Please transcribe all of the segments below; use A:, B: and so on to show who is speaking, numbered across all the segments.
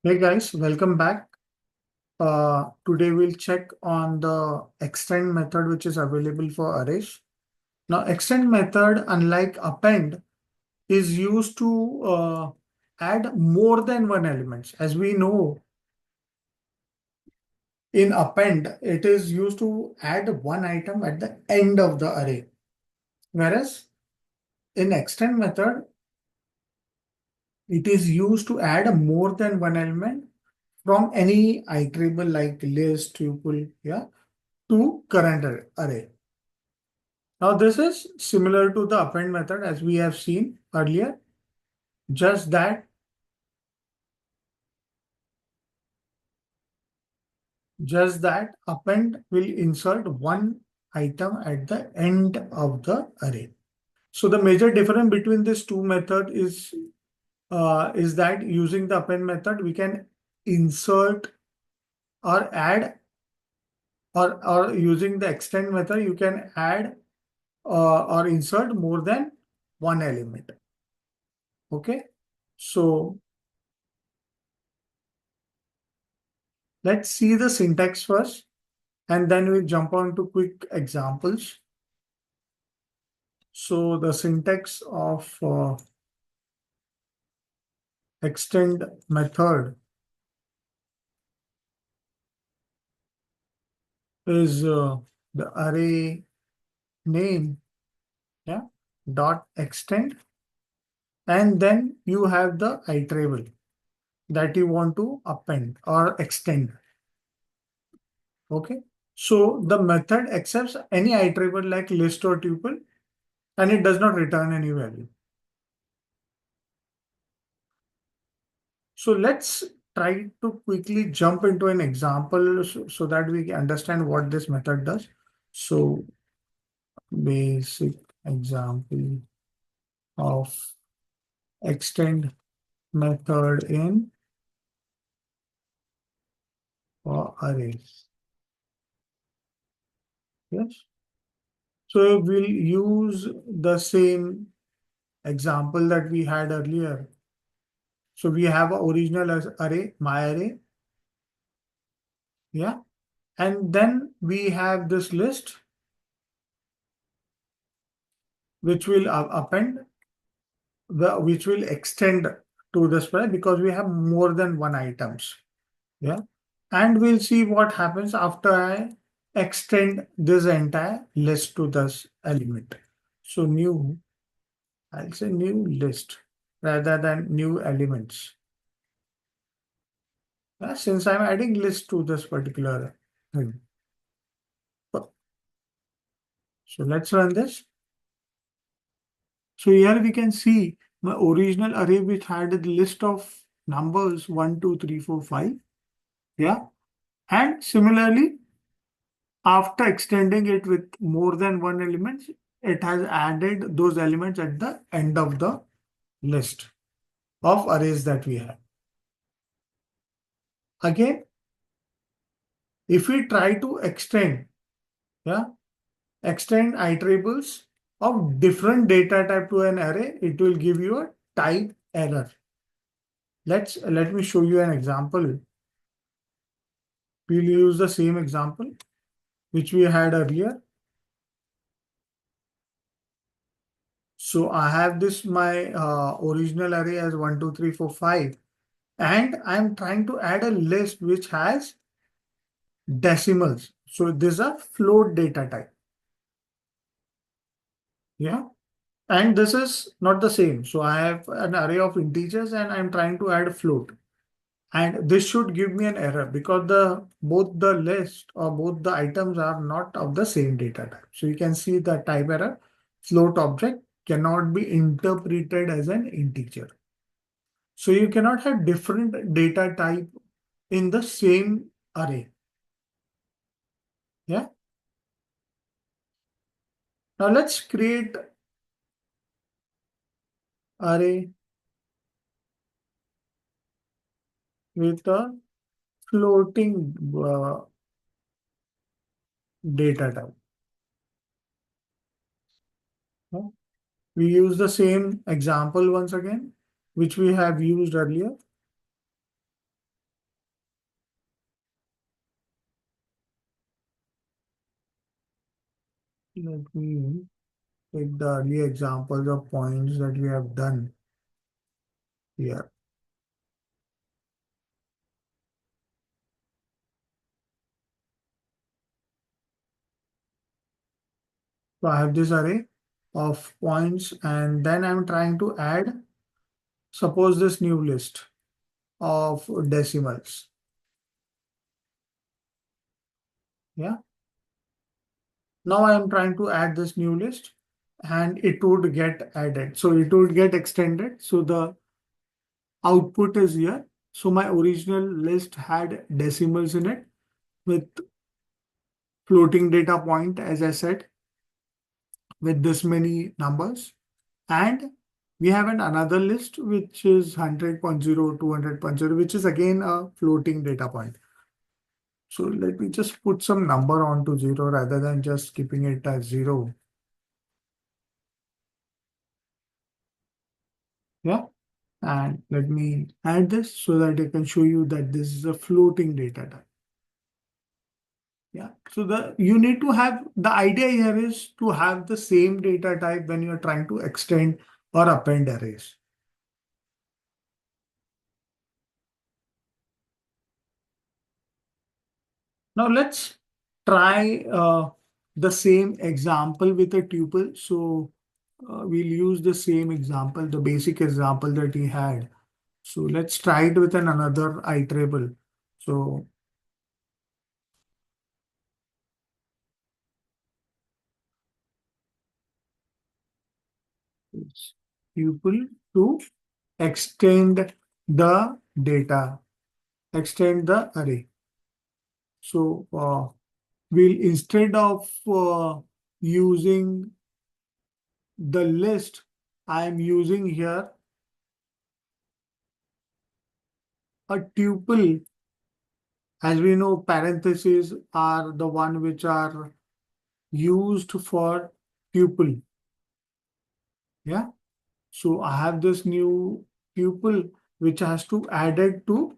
A: Hey guys, welcome back. Today we'll check on the extend method which is available for arrays. Now extend method, unlike append, is used to add more than one element. As we know, in append, it is used to add one item at the end of the array. Whereas in extend method, it is used to add more than one element from any iterable like list, tuple, yeah, to current array. Now this is similar to the append method as we have seen earlier, just that append will insert one item at the end of the array. So the major difference between these two methods is that using the append method we can insert or add, or using the extend method you can add or insert more than one element. Okay, so let's see the syntax first, and then we'll jump on to quick examples. So the syntax of extend method is the array name, yeah, dot extend, and then you have the iterable that you want to append or extend. Okay, so the method accepts any iterable like list or tuple, and it does not return any value. So let's try to quickly jump into an example so that we understand what this method does. So basic example of extend method in for arrays. Yes. So we'll use the same example that we had earlier. So we have an original array, my array. Yeah. And then we have this list which will append, which will extend to the spread because we have more than one items. Yeah. And we'll see what happens after I extend this entire list to this element. So new, I'll say new list rather than new elements. Yeah, since I'm adding list to this particular thing. So let's run this. So here we can see my original array which had a list of numbers 1, 2, 3, 4, 5. Yeah. And similarly, after extending it with more than one element, it has added those elements at the end of the list of arrays that we have. Again, if we try to extend, yeah, extend iterables of different data type to an array, it will give you a type error. Let me show you an example. We'll use the same example which we had earlier. So I have this my original array as 1, 2, 3, 4, 5, and I'm trying to add a list which has decimals. So this is a float data type. Yeah. And this is not the same. So I have an array of integers and I'm trying to add float. And this should give me an error because both the list or both the items are not of the same data type. So you can see the type error. Float object cannot be interpreted as an integer. So you cannot have different data type in the same array. Yeah. Now let's create array with a floating data type. Yeah. We use the same example once again, which we have used earlier. Let me take the early examples of points that we have done here. So I have this array of points, and then I'm trying to add, suppose, this new list of decimals. Yeah. Now I am trying to add this new list and it would get added. So it would get extended. So the output is here. So my original list had decimals in it with floating data point, as I said, with this many numbers. And we have another list which is 100.0, 200.0, which is again a floating data point. So let me just put some number onto 0 rather than just keeping it as 0. Yeah. And let me add this so that I can show you that this is a floating data type. Yeah. So you need to have, the idea here is to have the same data type when you're trying to extend or append arrays. Now let's try the same example with a tuple. So we'll use the same example, the basic example that we had. So let's try it with another iterable. So it's tuple to extend the data, extend the array. So we'll, instead of using the list, I'm using here a tuple. As we know, parentheses are the one which are used for tuple. Yeah. So I have this new tuple which has to add it to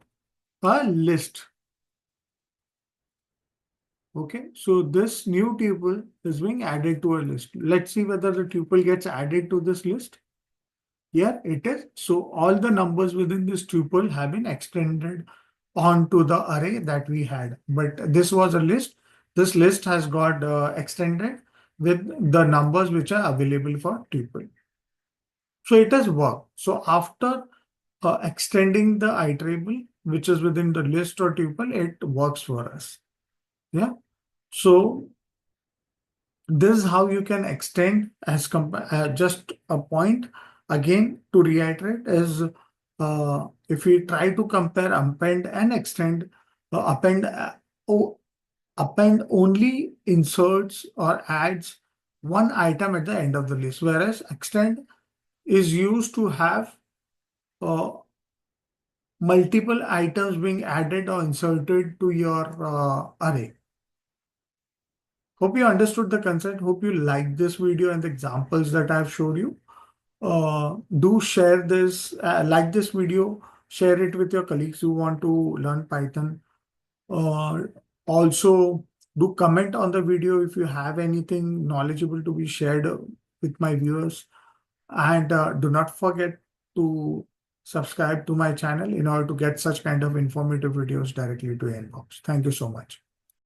A: a list. Okay, so this new tuple is being added to a list. Let's see whether the tuple gets added to this list. Here it is. So all the numbers within this tuple have been extended onto the array that we had. But this was a list. This list has got extended with the numbers which are available for tuple. So it has worked. So after extending the iterable, which is within the list or tuple, it works for us. Yeah. So this is how you can extend as just a point. Again, to reiterate, is if we try to compare append and extend, append append only inserts or adds one item at the end of the list, whereas extend is used to have uh, multiple items being added or inserted to your array. Hope you understood the concept. Hope you liked this video and the examples that I've showed you. Do share this, like this video, share it with your colleagues who want to learn Python. Uh, Also, do comment on the video if you have anything knowledgeable to be shared with my viewers. And do not forget to subscribe to my channel in order to get such kind of informative videos directly to your inbox. Thank you so much.